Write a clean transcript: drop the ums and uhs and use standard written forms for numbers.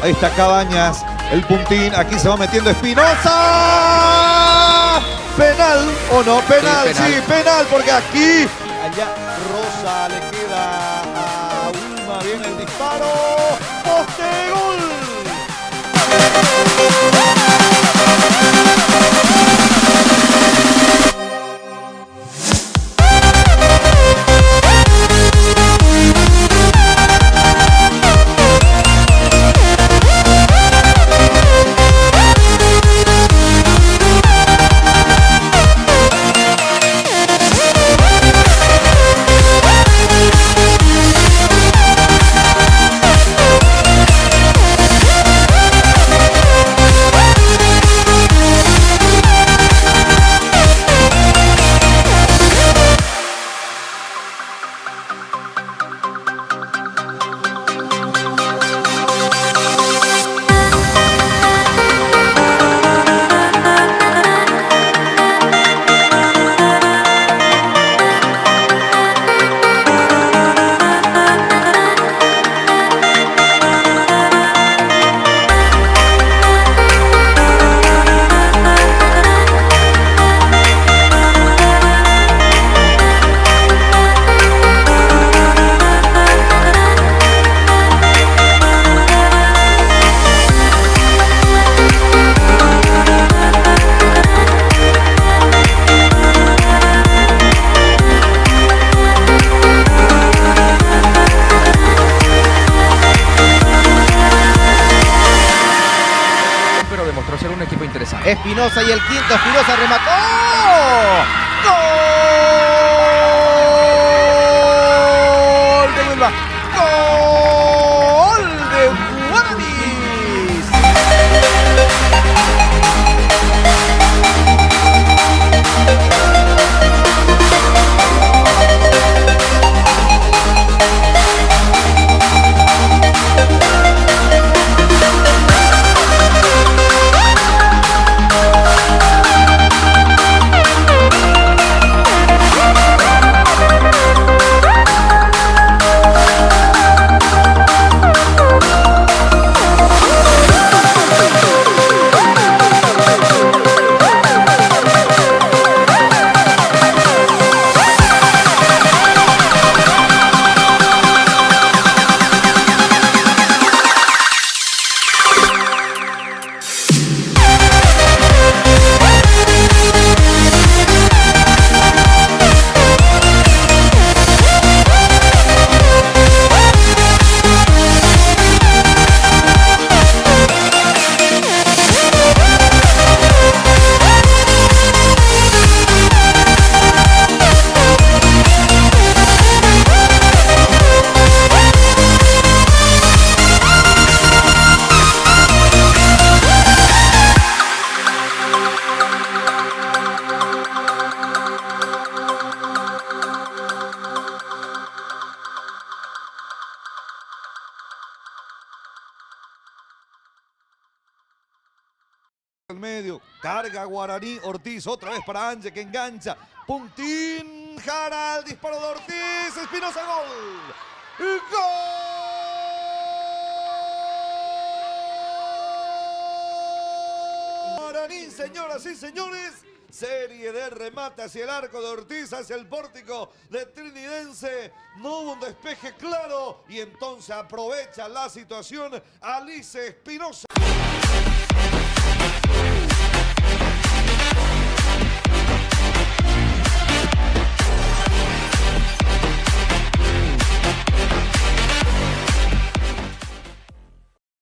Ahí está Cabañas, el puntín. Aquí se va metiendo Espinosa. ¿Penal o no? Penal, sí, penal, porque aquí, allá Rosa le queda a Wilma. Viene el disparo. ¡Poste, gol! Demostró ser un equipo interesante. Espinosa y el quinto. Espinosa remató. ¡Gol de Wilma! ¡Gol de Guaraní! El medio, carga Guaraní, Ortiz, otra vez para Ángel que engancha, puntín, Jara, el disparo de Ortiz, Espinosa, gol, gol, Guaraní, señoras y señores, serie de remate hacia el arco de Ortiz, hacia el pórtico de Trinidense, no hubo un despeje claro y entonces aprovecha la situación Alice Espinosa.